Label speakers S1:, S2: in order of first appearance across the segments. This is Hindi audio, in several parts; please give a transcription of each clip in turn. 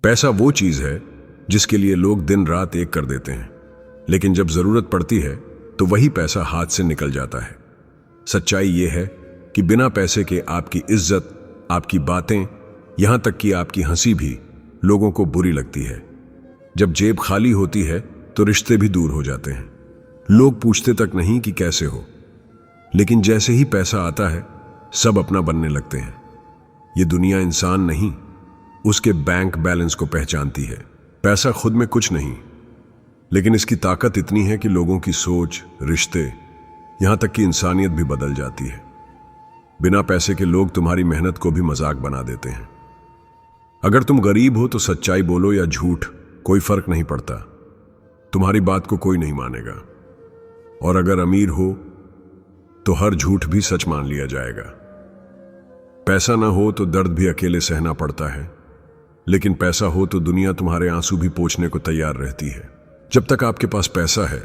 S1: पैसा वो चीज है जिसके लिए लोग दिन रात एक कर देते हैं, लेकिन जब जरूरत पड़ती है तो वही पैसा हाथ से निकल जाता है। सच्चाई ये है कि बिना पैसे के आपकी इज्जत, आपकी बातें, यहां तक कि आपकी हंसी भी लोगों को बुरी लगती है। जब जेब खाली होती है तो रिश्ते भी दूर हो जाते हैं। लोग पूछते तक नहीं कि कैसे हो, लेकिन जैसे ही पैसा आता है सब अपना बनने लगते हैं। ये दुनिया इंसान नहीं, उसके बैंक बैलेंस को पहचानती है। पैसा खुद में कुछ नहीं, लेकिन इसकी ताकत इतनी है कि लोगों की सोच, रिश्ते, यहां तक कि इंसानियत भी बदल जाती है। बिना पैसे के लोग तुम्हारी मेहनत को भी मजाक बना देते हैं। अगर तुम गरीब हो तो सच्चाई बोलो या झूठ, कोई फर्क नहीं पड़ता, तुम्हारी बात को कोई नहीं मानेगा। और अगर अमीर हो तो हर झूठ भी सच मान लिया जाएगा। पैसा ना हो तो दर्द भी अकेले सहना पड़ता है, लेकिन पैसा हो तो दुनिया तुम्हारे आंसू भी पोंछने को तैयार रहती है। जब तक आपके पास पैसा है,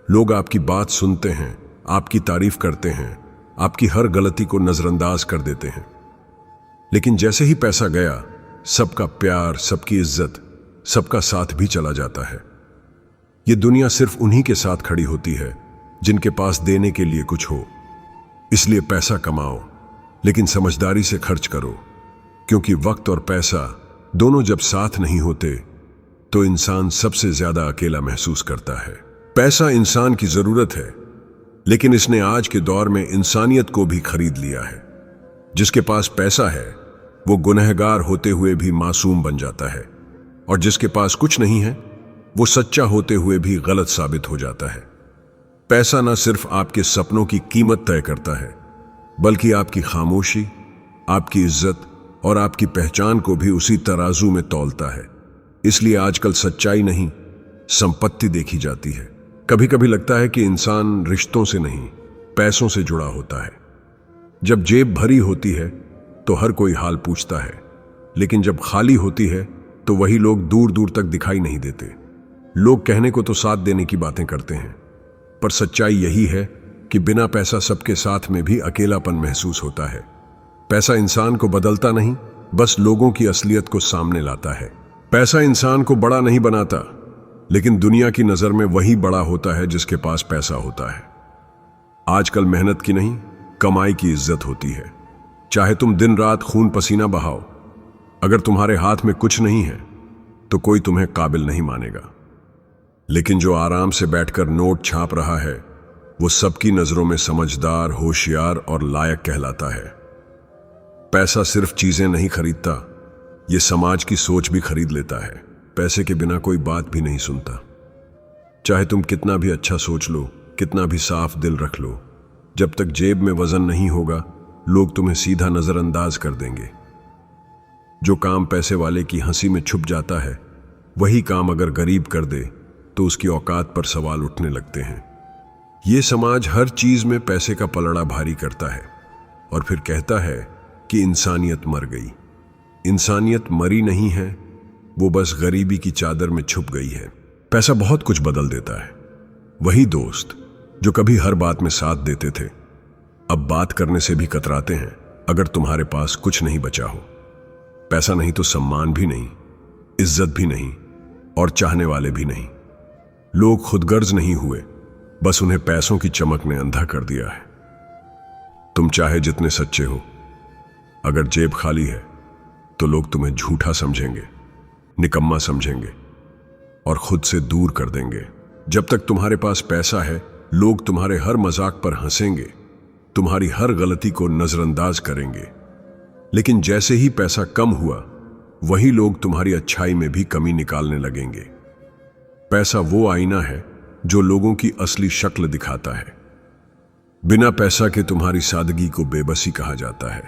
S1: लोग आपकी बात सुनते हैं, आपकी तारीफ करते हैं, आपकी हर गलती को नजरअंदाज कर देते हैं। लेकिन जैसे ही पैसा गया, सबका प्यार, सबकी इज्जत, सबका साथ भी चला जाता है। ये दुनिया सिर्फ उन्हीं के साथ खड़ी होती है जिनके पास देने के लिए कुछ हो। इसलिए पैसा कमाओ, लेकिन समझदारी से खर्च करो, क्योंकि वक्त और पैसा दोनों जब साथ नहीं होते तो इंसान सबसे ज्यादा अकेला महसूस करता है। पैसा इंसान की जरूरत है, लेकिन इसने आज के दौर में इंसानियत को भी खरीद लिया है। जिसके पास पैसा है वो गुनहगार होते हुए भी मासूम बन जाता है, और जिसके पास कुछ नहीं है वो सच्चा होते हुए भी गलत साबित हो जाता है। पैसा न सिर्फ आपके सपनों की कीमत तय करता है, बल्कि आपकी खामोशी, आपकी इज्जत और आपकी पहचान को भी उसी तराजू में तौलता है। इसलिए आजकल सच्चाई नहीं, संपत्ति देखी जाती है। कभी कभी लगता है कि इंसान रिश्तों से नहीं, पैसों से जुड़ा होता है। जब जेब भरी होती है तो हर कोई हाल पूछता है, लेकिन जब खाली होती है तो वही लोग दूर दूर तक दिखाई नहीं देते। लोग कहने को तो साथ देने की बातें करते हैं, पर सच्चाई यही है कि बिना पैसा सबके साथ में भी अकेलापन महसूस होता है। पैसा इंसान को बदलता नहीं, बस लोगों की असलियत को सामने लाता है। पैसा इंसान को बड़ा नहीं बनाता, लेकिन दुनिया की नजर में वही बड़ा होता है जिसके पास पैसा होता है। आजकल मेहनत की नहीं, कमाई की इज्जत होती है। चाहे तुम दिन रात खून पसीना बहाओ, अगर तुम्हारे हाथ में कुछ नहीं है तो कोई तुम्हें काबिल नहीं मानेगा। लेकिन जो आराम से बैठकर नोट छाप रहा है वो सबकी नजरों में समझदार, होशियार और लायक कहलाता है। पैसा सिर्फ चीजें नहीं खरीदता, ये समाज की सोच भी खरीद लेता है। पैसे के बिना कोई बात भी नहीं सुनता। चाहे तुम कितना भी अच्छा सोच लो, कितना भी साफ दिल रख लो, जब तक जेब में वजन नहीं होगा लोग तुम्हें सीधा नजरअंदाज कर देंगे। जो काम पैसे वाले की हंसी में छुप जाता है, वही काम अगर गरीब कर दे तो उसकी औकात पर सवाल उठने लगते हैं। ये समाज हर चीज में पैसे का पलड़ा भारी करता है और फिर कहता है कि इंसानियत मर गई। इंसानियत मरी नहीं है, वो बस गरीबी की चादर में छुप गई है। पैसा बहुत कुछ बदल देता है। वही दोस्त जो कभी हर बात में साथ देते थे, अब बात करने से भी कतराते हैं अगर तुम्हारे पास कुछ नहीं बचा हो। पैसा नहीं तो सम्मान भी नहीं, इज्जत भी नहीं और चाहने वाले भी नहीं। लोग खुदगर्ज नहीं हुए, बस उन्हें पैसों की चमक ने अंधा कर दिया है। तुम चाहे जितने सच्चे हो, अगर जेब खाली है तो लोग तुम्हें झूठा समझेंगे, निकम्मा समझेंगे और खुद से दूर कर देंगे। जब तक तुम्हारे पास पैसा है, लोग तुम्हारे हर मजाक पर हंसेंगे, तुम्हारी हर गलती को नजरअंदाज करेंगे। लेकिन जैसे ही पैसा कम हुआ, वही लोग तुम्हारी अच्छाई में भी कमी निकालने लगेंगे। पैसा वो आईना है जो लोगों की असली शक्ल दिखाता है। बिना पैसा के तुम्हारी सादगी को बेबसी कहा जाता है,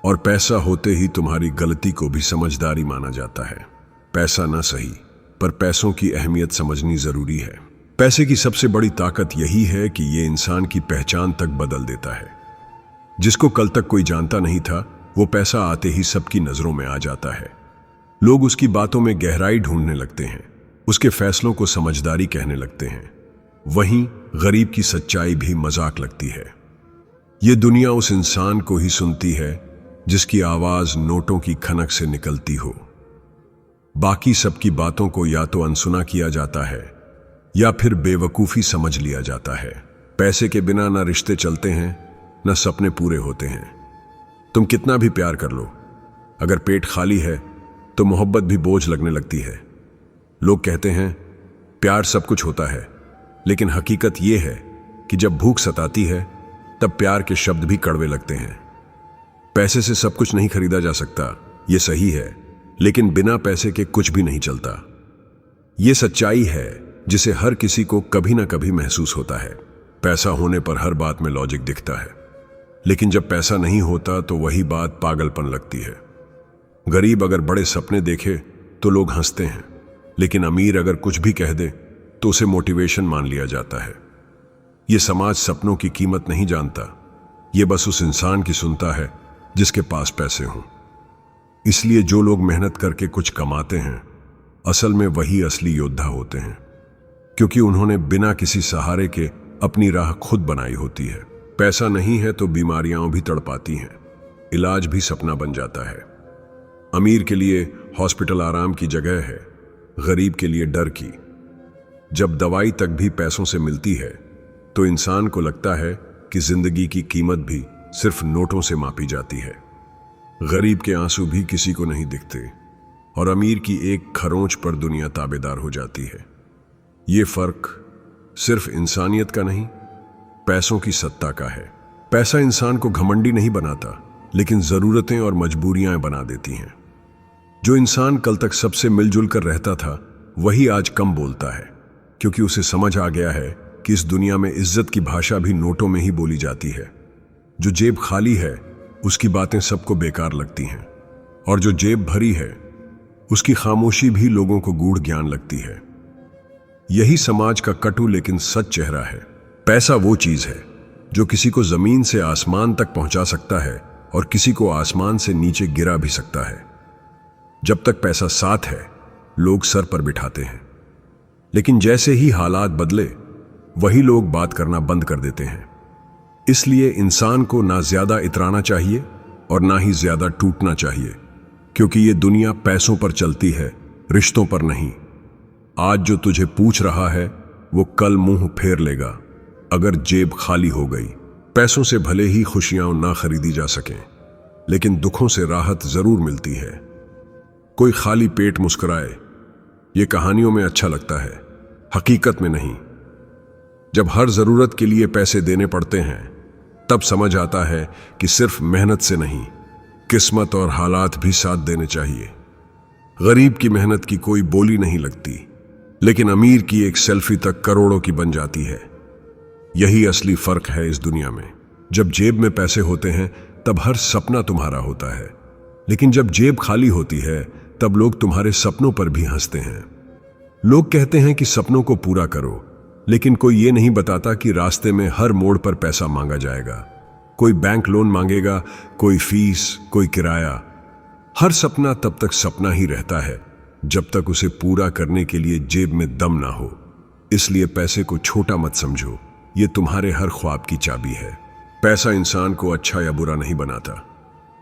S1: और पैसा होते ही तुम्हारी गलती को भी समझदारी माना जाता है। पैसा ना सही, पर पैसों की अहमियत समझनी जरूरी है। पैसे की सबसे बड़ी ताकत यही है कि ये इंसान की पहचान तक बदल देता है। जिसको कल तक कोई जानता नहीं था, वो पैसा आते ही सबकी नजरों में आ जाता है। लोग उसकी बातों में गहराई ढूंढने लगते हैं, उसके फैसलों को समझदारी कहने लगते हैं। वहीं गरीब की सच्चाई भी मजाक लगती है। ये दुनिया उस इंसान को ही सुनती है जिसकी आवाज नोटों की खनक से निकलती हो। बाकी सबकी बातों को या तो अनसुना किया जाता है या फिर बेवकूफ़ी समझ लिया जाता है। पैसे के बिना ना रिश्ते चलते हैं, ना सपने पूरे होते हैं। तुम कितना भी प्यार कर लो, अगर पेट खाली है तो मोहब्बत भी बोझ लगने लगती है। लोग कहते हैं प्यार सब कुछ होता है, लेकिन हकीकत यह है कि जब भूख सताती है तब प्यार के शब्द भी कड़वे लगते हैं। पैसे से सब कुछ नहीं खरीदा जा सकता, यह सही है, लेकिन बिना पैसे के कुछ भी नहीं चलता। यह सच्चाई है जिसे हर किसी को कभी ना कभी महसूस होता है। पैसा होने पर हर बात में लॉजिक दिखता है, लेकिन जब पैसा नहीं होता तो वही बात पागलपन लगती है। गरीब अगर बड़े सपने देखे तो लोग हंसते हैं, लेकिन अमीर अगर कुछ भी कह दे तो उसे मोटिवेशन मान लिया जाता है। यह समाज सपनों की कीमत नहीं जानता, यह बस उस इंसान की सुनता है जिसके पास पैसे हों। इसलिए जो लोग मेहनत करके कुछ कमाते हैं, असल में वही असली योद्धा होते हैं, क्योंकि उन्होंने बिना किसी सहारे के अपनी राह खुद बनाई होती है। पैसा नहीं है तो बीमारियां भी तड़पाती हैं, इलाज भी सपना बन जाता है। अमीर के लिए हॉस्पिटल आराम की जगह है, गरीब के लिए डर की। जब दवाई तक भी पैसों से मिलती है तो इंसान को लगता है कि जिंदगी की कीमत भी सिर्फ नोटों से मापी जाती है। गरीब के आंसू भी किसी को नहीं दिखते और अमीर की एक खरोंच पर दुनिया ताबेदार हो जाती है। ये फर्क सिर्फ इंसानियत का नहीं, पैसों की सत्ता का है। पैसा इंसान को घमंडी नहीं बनाता, लेकिन जरूरतें और मजबूरियां बना देती हैं। जो इंसान कल तक सबसे मिलजुल कर रहता था, वही आज कम बोलता है, क्योंकि उसे समझ आ गया है कि इस दुनिया में इज्जत की भाषा भी नोटों में ही बोली जाती है। जो जेब खाली है उसकी बातें सबको बेकार लगती हैं, और जो जेब भरी है उसकी खामोशी भी लोगों को गूढ़ ज्ञान लगती है। यही समाज का कटु लेकिन सच चेहरा है। पैसा वो चीज है जो किसी को जमीन से आसमान तक पहुंचा सकता है और किसी को आसमान से नीचे गिरा भी सकता है। जब तक पैसा साथ है, लोग सर पर बिठाते हैं, लेकिन जैसे ही हालात बदले, वही लोग बात करना बंद कर देते हैं। इसलिए इंसान को ना ज्यादा इतराना चाहिए और ना ही ज्यादा टूटना चाहिए, क्योंकि ये दुनिया पैसों पर चलती है, रिश्तों पर नहीं। आज जो तुझे पूछ रहा है वो कल मुंह फेर लेगा अगर जेब खाली हो गई। पैसों से भले ही खुशियां ना खरीदी जा सकें, लेकिन दुखों से राहत जरूर मिलती है। कोई खाली पेट मुस्कुराए, ये कहानियों में अच्छा लगता है, हकीकत में नहीं। जब हर जरूरत के लिए पैसे देने पड़ते हैं, तब समझ आता है कि सिर्फ मेहनत से नहीं, किस्मत और हालात भी साथ देने चाहिए। गरीब की मेहनत की कोई बोली नहीं लगती, लेकिन अमीर की एक सेल्फी तक करोड़ों की बन जाती है। यही असली फर्क है इस दुनिया में। जब जेब में पैसे होते हैं तब हर सपना तुम्हारा होता है, लेकिन जब जेब खाली होती है तब लोग तुम्हारे सपनों पर भी हंसते हैं। लोग कहते हैं कि सपनों को पूरा करो, लेकिन कोई ये नहीं बताता कि रास्ते में हर मोड़ पर पैसा मांगा जाएगा। कोई बैंक लोन मांगेगा, कोई फीस, कोई किराया। हर सपना तब तक सपना ही रहता है जब तक उसे पूरा करने के लिए जेब में दम ना हो। इसलिए पैसे को छोटा मत समझो, ये तुम्हारे हर ख्वाब की चाबी है। पैसा इंसान को अच्छा या बुरा नहीं बनाता,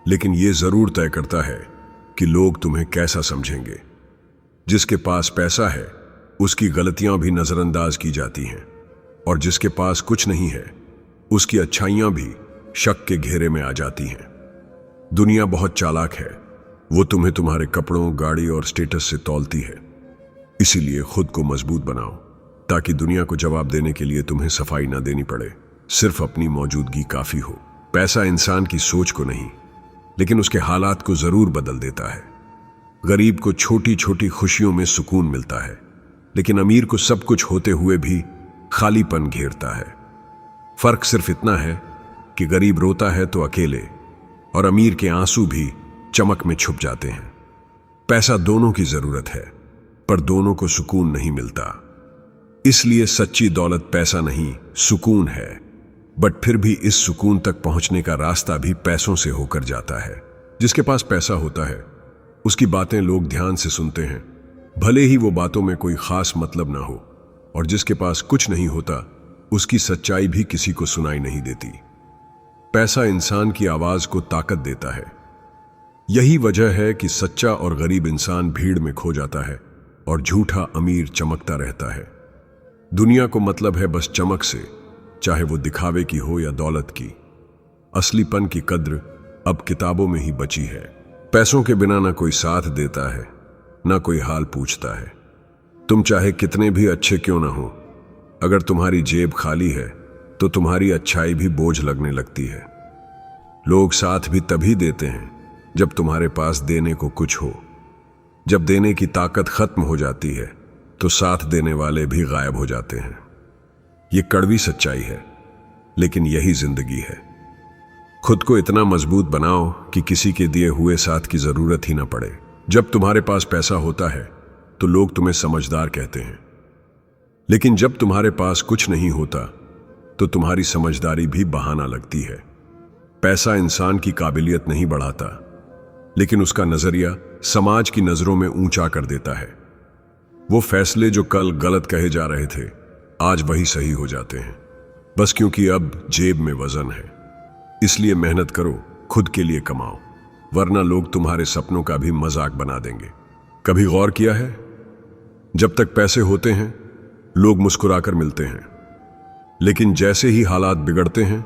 S1: लेकिन ये जरूर तय करता है कि लोग तुम्हें कैसा समझेंगे। जिसके पास पैसा है उसकी गलतियां भी नजरअंदाज की जाती हैं, और जिसके पास कुछ नहीं है उसकी अच्छाइयां भी शक के घेरे में आ जाती हैं। दुनिया बहुत चालाक है, वो तुम्हें तुम्हारे कपड़ों, गाड़ी और स्टेटस से तौलती है। इसीलिए खुद को मजबूत बनाओ, ताकि दुनिया को जवाब देने के लिए तुम्हें सफाई ना देनी पड़े, सिर्फ अपनी मौजूदगी काफी हो। पैसा इंसान की सोच को नहीं, लेकिन उसके हालात को जरूर बदल देता है। गरीब को छोटी छोटी खुशियों में सुकून मिलता है, लेकिन अमीर को सब कुछ होते हुए भी खालीपन घेरता है। फर्क सिर्फ इतना है कि गरीब रोता है तो अकेले, और अमीर के आंसू भी चमक में छुप जाते हैं। पैसा दोनों की जरूरत है, पर दोनों को सुकून नहीं मिलता। इसलिए सच्ची दौलत पैसा नहीं, सुकून है। बट फिर भी इस सुकून तक पहुंचने का रास्ता भी पैसों से होकर जाता है। जिसके पास पैसा होता है उसकी बातें लोग ध्यान से सुनते हैं, भले ही वो बातों में कोई खास मतलब ना हो, और जिसके पास कुछ नहीं होता उसकी सच्चाई भी किसी को सुनाई नहीं देती। पैसा इंसान की आवाज को ताकत देता है, यही वजह है कि सच्चा और गरीब इंसान भीड़ में खो जाता है और झूठा अमीर चमकता रहता है। दुनिया को मतलब है बस चमक से, चाहे वो दिखावे की हो या दौलत की। असलीपन की कद्र अब किताबों में ही बची है। पैसों के बिना ना कोई साथ देता है, ना कोई हाल पूछता है। तुम चाहे कितने भी अच्छे क्यों ना हो, अगर तुम्हारी जेब खाली है तो तुम्हारी अच्छाई भी बोझ लगने लगती है। लोग साथ भी तभी देते हैं जब तुम्हारे पास देने को कुछ हो। जब देने की ताकत खत्म हो जाती है तो साथ देने वाले भी गायब हो जाते हैं। ये कड़वी सच्चाई है, लेकिन यही जिंदगी है। खुद को इतना मजबूत बनाओ कि किसी के दिए हुए साथ की जरूरत ही ना पड़े। जब तुम्हारे पास पैसा होता है तो लोग तुम्हें समझदार कहते हैं, लेकिन जब तुम्हारे पास कुछ नहीं होता तो तुम्हारी समझदारी भी बहाना लगती है। पैसा इंसान की काबिलियत नहीं बढ़ाता, लेकिन उसका नजरिया समाज की नजरों में ऊंचा कर देता है। वो फैसले जो कल गलत कहे जा रहे थे आज वही सही हो जाते हैं, बस क्योंकि अब जेब में वजन है। इसलिए मेहनत करो, खुद के लिए कमाओ, वरना लोग तुम्हारे सपनों का भी मजाक बना देंगे। कभी गौर किया है, जब तक पैसे होते हैं लोग मुस्कुराकर मिलते हैं, लेकिन जैसे ही हालात बिगड़ते हैं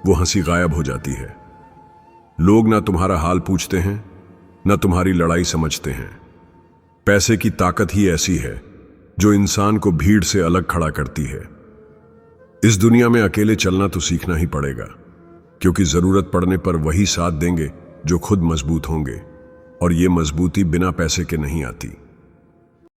S1: वो हंसी गायब हो जाती है। लोग ना तुम्हारा हाल पूछते हैं, ना तुम्हारी लड़ाई समझते हैं। पैसे की ताकत ही ऐसी है जो इंसान को भीड़ से अलग खड़ा करती है। इस दुनिया में अकेले चलना तो सीखना ही पड़ेगा, क्योंकि जरूरत पड़ने पर वही साथ देंगे जो खुद मजबूत होंगे, और ये मजबूती बिना पैसे के नहीं आती।